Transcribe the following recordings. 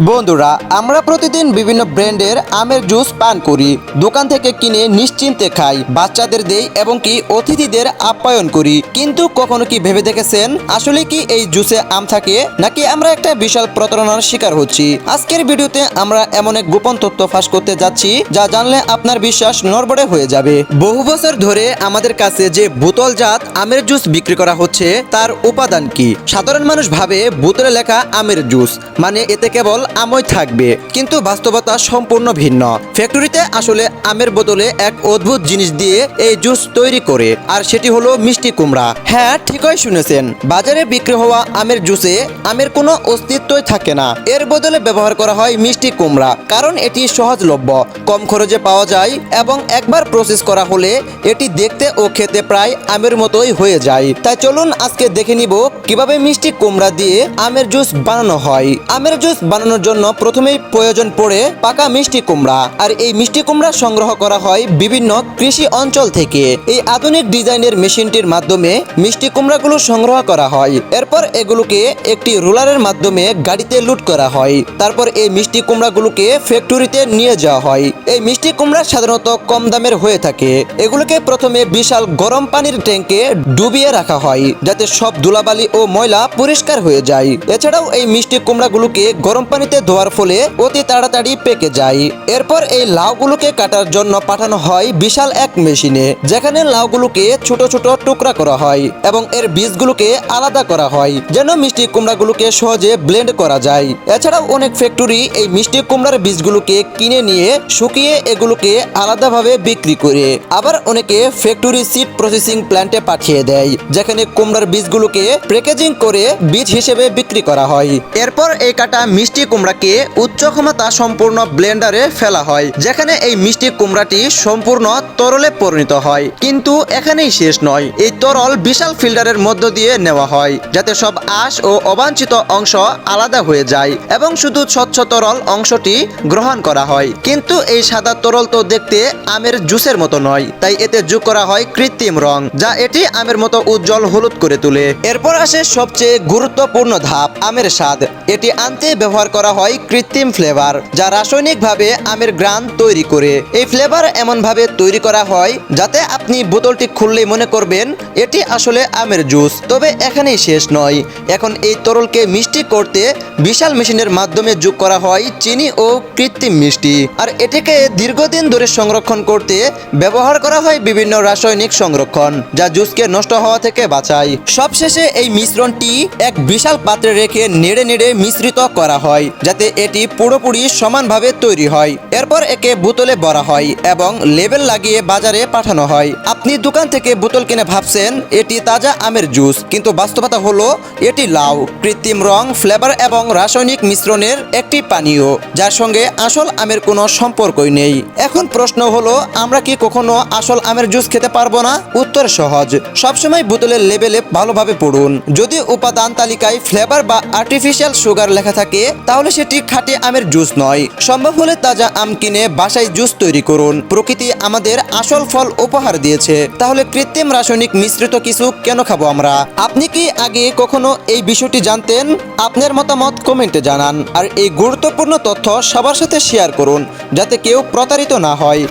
বন্ধুরা, আমরা প্রতিদিন বিভিন্ন ব্র্যান্ডের আমের জুস পান করি, দোকান থেকে কিনে নিশ্চিন্তে খাই, বাচ্চাদের দেই এবং কি অতিথিদের আপ্যায়ন করি। কিন্তু কখনো কি ভেবে দেখেছেন আসলে কি এই জুসে আম থাকে, নাকি আমরা একটা বিশাল প্রতারণার শিকার হচ্ছি? আজকের ভিডিওতে আমরা এমন এক গোপন তথ্য ফাঁস করতে যাচ্ছি যা জানলে আপনার বিশ্বাস নড়বড়ে হয়ে যাবে। বহু বছর ধরে আমাদের কাছে যে বোতলজাত আমের জুস বিক্রি করা হচ্ছে তার উপাদান কি? সাধারণ মানুষ ভাবে বোতলে লেখা আমের জুস মানে এতে কেবল আমই থাকবে, কিন্তু বাস্তবতা সম্পূর্ণ ভিন্ন। ফ্যাক্টরিতে আসলে আমের বোতলে এক অদ্ভুত জিনিস দিয়ে এই জুস তৈরি করে, আর সেটি হলো মিষ্টি কুমড়া। হ্যাঁ, ঠিকই শুনেছেন, বাজারে বিক্রি হওয়া আমের জুসে আমের কোনো অস্তিত্বই থাকে না। এর বদলে ব্যবহার করা হয় মিষ্টি কুমড়া, কারণ এটি সহজলভ্য, কম খরচে পাওয়া যায় এবং একবার প্রসেস করা হলে এটি দেখতে ও খেতে প্রায় আমের মতোই হয়ে যায়। তাই চলুন আজকে দেখে নিব কিভাবে মিষ্টি কুমড়া দিয়ে আমের জুস বানানো হয়। আমের জুস বানানোর জন্য প্রথমেই প্রয়োজন পড়ে পাকা মিষ্টি কুমড়া, আর এই মিষ্টি কুমড়া সংগ্রহ করা হয় বিভিন্ন কৃষি অঞ্চল থেকে। এই আধুনিক ডিজাইনের মেশিনটির মাধ্যমে মিষ্টি কুমড়াগুলো সংগ্রহ করা হয়। এরপর এগুলোকে একটি রোলারের মাধ্যমে গাড়িতে লোড করা হয়। তারপর এই মিষ্টি কুমড়াগুলোকে ফ্যাক্টরিতে নিয়ে যাওয়া হয়। এই মিষ্টি কুমড়া সাধারণত কম দামের হয়ে থাকে। এগুলোকে প্রথমে বিশাল গরম পানির ট্যাঙ্কে ডুবিয়ে রাখা হয়, যাতে সব ধুলাবালি ও ময়লা পরিষ্কার হয়ে যায়। এছাড়াও এই মিষ্টি কুমড়াগুলোকে গরম পানিতে ধোয়ার ফলে অতি তাড়াতাড়ি পেকে যায়। এরপর এই লাউগুলোকে কাটার জন্য পাঠানো হয় বিশাল এক মেশিনে, যেখানে লাউগুলোকে ছোট ছোট টুকরা করা হয় এবং এর বীজগুলোকে আলাদা করা হয়, যেন মিষ্টি কুমড়াগুলোকে সহজে ব্লেন্ড করা যায়। এছাড়াও অনেক ফ্যাক্টরি এই মিষ্টি কুমড়ার বীজগুলোকে কিনে নিয়ে শুকিয়ে এগুলোকে আলাদাভাবে বিক্রি করে। আবার অনেকে ফ্যাক্টরি সিড প্রসেসিং প্ল্যান্টে পাঠিয়ে দেয়, যেখানে কুমড়ার বীজগুলোকে প্যাকেজিং করে বীজ হিসেবে বিক্রি করা হয়। এরপর এই কাটা মিষ্টি কুমড়াকে উচ্চ ক্ষমতা সম্পূর্ণ ব্লেন্ডারে ফেলা হয়, যেখানে এই মিষ্টি কুমড়াটি সম্পূর্ণ তরলে পরিণত হয়। কিন্তু এখানেই শেষ নয়, এই তরল বিশাল ফিল্টারের মধ্য দিয়ে নেওয়া হয়, যাতে সব আঁশ ও অবাঞ্ছিত অংশ আলাদা হয়ে যায় এবং শুধু স্বচ্ছ তরল অংশটি গ্রহণ করা হয়। কিন্তু এই সাদা তরল তো দেখতে আমের জুসের মতো নয়, তাই এতে যোগ করা হয় কৃত্রিম রং, যা এটি আমের মতো উজ্জ্বল হলুদ করে তোলে। এরপর আসে সবচেয়ে গুরুত্বপূর্ণ ধাপ, আমের স্বাদ। এটি আনতে ব্যবহার করা হয় কৃত্রিম ফ্লেভার, যা রাসায়নিকভাবে আমের গ্রান তৈরি করে। এই ফ্লেভার এমনভাবে তৈরি করা হয় যাতে আপনি বোতলটি খুললেই মনে করবেন এটি আসলে আমের জুস। তবে এখানেই শেষ নয়, এখন এই তরলকে মিষ্টি করতে বিশাল মেশিনের মাধ্যমে যোগ করা হয় চিনি ও কৃত্রিম মিষ্টি, আর এটিকে দীর্ঘদিন ধরে সংরক্ষণ করতে ব্যবহার করা হয় বিভিন্ন রাসায়নিক সংরক্ষণ, যা জুসকে নষ্ট হওয়া থেকে বাঁচায়। সবশেষে এই মিশ্রণটি এক বিশাল পাত্রে রেখে নেড়ে নেড়ে মিশ্রিত করা হয়, যাতে এটি পুরোপুরি সমানভাবে তৈরি হয়। এরপর একে বোতলে ভরা হয় এবং লেবেল লাগিয়ে বাজারে পাঠানো হয়। আপনি দোকান থেকে বোতল কিনে ভাবছেন এটি তাজা আমের জুস, কিন্তু বাস্তবতা হলো এটি লাউ, কৃত্রিম রং, ফ্লেভার এবং রাসায়নিক মিশ্রণের একটি পানীয়, যার সঙ্গে আসল আমের কোনো সম্পর্কই নেই। এখন প্রশ্ন হলো, আমরা কি কখনো আসল আমের জুস খেতে পারবো না? উত্তর সহজ, সবসময় বোতলের লেবেলে ভালোভাবে পড়ুন। যদি উপাদান তালিকায় ফ্লেভার বা আর্টিফিশিয়াল সুগার লেখা থাকে, তাহলে সেটি খাঁটি আমের জুস নয়। সম্ভব হলে তাজা আম কিনে বাসায় জুস তৈরি করুন। প্রকৃতি আমাদের আসল ফল উপহার দিয়েছে, তাহলে কৃত্রিম রাসায়নিক মিশ্রিত কিছু কেন খাবো আমরা? আপনি কি আগে কখনো এই বিষয়টি জানতেন? আপনার মতামত কমেন্টে জানান, আর এই গুরুত্বপূর্ণ তথ্য সবার সাথে শেয়ার করুন, যাতে কেউ প্রতারিত না হয়।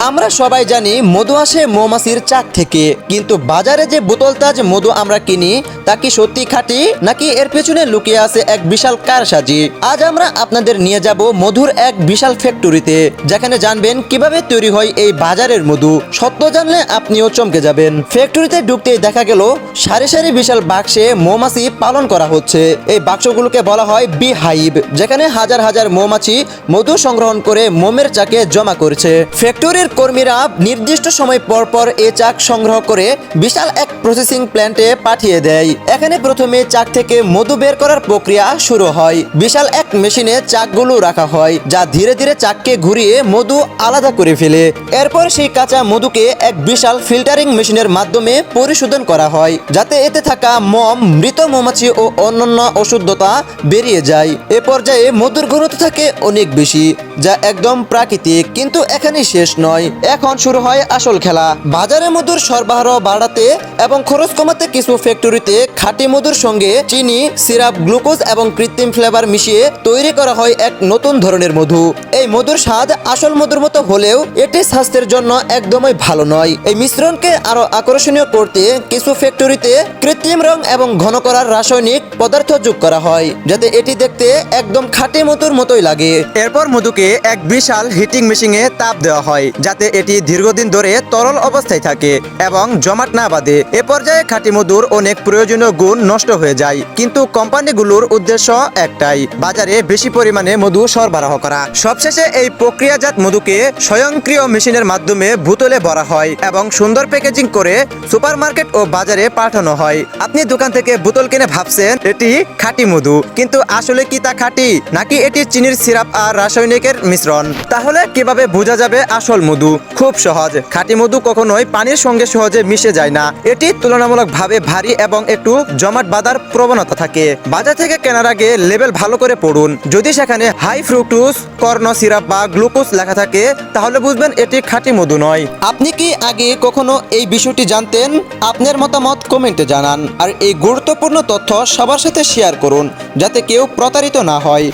আমরা সবাই জানি মধু আসে মৌমাছির চাক থেকে, কিন্তু বাজারে যে বোতলতাজ মধু আমরা কিনি তা কি সত্যি খাঁটি, নাকি এর পেছনে লুকিয়ে আছে এক বিশাল কারসাজি? আজ আমরা আপনাদের নিয়ে যাব মধুর এক বিশাল ফ্যাক্টরিতে, যেখানে জানবেন কিভাবে তৈরি হয় এই বাজারের মধু। সত্য জানলে আপনিও চমকে যাবেন। ফ্যাক্টরিতে ঢুকতেই দেখা গেল সারি সারি বিশাল বাক্সে মৌমাছি পালন করা হচ্ছে। এই বাক্সগুলোকে বলা হয় বি হাইভ, যেখানে হাজার হাজার মৌমাছি মধু সংগ্রহণ করে মোমের চাকে জমা করছে। ফ্যাক্টরির কর্মীরা নির্দিষ্ট সময় পর পর এ চাক সংগ্রহ করে বিশাল এক প্রসেসিং প্ল্যান্টে পাঠিয়ে দেয়। এখানে প্রথমে চাক থেকে মধু বের করার প্রক্রিয়া শুরু হয়। বিশাল এক মেশিনে চাকগুলো রাখা হয়, যা ধীরে ধীরে চাককে ঘুরিয়ে মধু আলাদা করে ফেলে। এরপর সেই কাঁচা মধুকে এক বিশাল ফিল্টারিং মেশিনের মাধ্যমে পরিশোধন করা হয়, যাতে এতে থাকা মম, মৃত মৌমাছি ও অন্যান্য অশুদ্ধতা বেরিয়ে যায়। এ পর্যায়ে মধুর ঘনত্ব থাকে অনেক বেশি, যা একদম প্রাকৃতিক। কিন্তু এখানেই শেষ নয়, নয়, এখন শুরু হয় আসল খেলা। বাজারে মধুর সরবরাহ বাড়াতে এবং খরচ কমাতে কিছু ফ্যাক্টরিতে খাঁটি মধুর সঙ্গে চিনি, সিরাপ, গ্লুকোজ এবং কৃত্রিম ফ্লেভার মিশিয়ে তৈরি করা হয় এক নতুন ধরনের মধু। এই মধুর স্বাদ আসল মধুর মতো হলেও এটি স্বাস্থ্যের জন্য একদমই ভালো নয়। এই মিশ্রণকে আরো আকর্ষণীয় করতে কিছু ফ্যাক্টরিতে কৃত্রিম রং এবং ঘন করার রাসায়নিক পদার্থ যোগ করা হয়, যাতে এটি দেখতে একদম খাঁটি মধুর মতোই লাগে। এরপর মধুকে এক বিশাল হিটিং মেশিনে তাপ দেওয়া হয়, যাতে এটি দীর্ঘদিন ধরে তরল অবস্থায় থাকে এবং জমাট না বাঁধে। এ পর্যায়ে খাঁটি মধুর অনেক প্রয়োজনীয় গুণ নষ্ট হয়ে যায়, কিন্তু কোম্পানিগুলোর উদ্দেশ্য একটাই, বাজারে বেশি পরিমাণে মধু সরবরাহ করা। সবশেষে এই প্রক্রিয়াজাত মধুকে স্বয়ংক্রিয় মেশিনের মাধ্যমে বোতলে ভরা হয় এবং সুন্দর প্যাকেজিং করে সুপারমার্কেট ও বাজারে পাঠানো হয়। আপনি দোকান থেকে বোতল কিনে ভাবছেন এটি খাঁটি মধু, কিন্তু আসলে কি তা খাঁটি, নাকি এটি চিনির সিরাপ আর রাসায়নিকের মিশ্রণ? তাহলে কিভাবে বোঝা যাবে আসল মধু? খুব সহজ, খাঁটি মধু কখনোই পানির সঙ্গে সহজে মিশে যায় না। এটি তুলনামূলকভাবে ভারী এবং একটু জমাট বাঁধার প্রবণতা থাকে। বাজার থেকে কেনার আগে লেবেল ভালো করে পড়ুন। যদি সেখানে হাই ফ্রুক্টোজ কর্ন সিরাপ বা গ্লুকোজ লেখা থাকে, তাহলে বুঝবেন এটি খাঁটি মধু নয়। আপনি কি আগে কখনো এই বিষয়টি জানতেন? আপনার মতামত কমেন্টে জানান, আর এই গুরুত্বপূর্ণ তথ্য সবার সাথে শেয়ার করুন, যাতে কেউ প্রতারিত না হয়।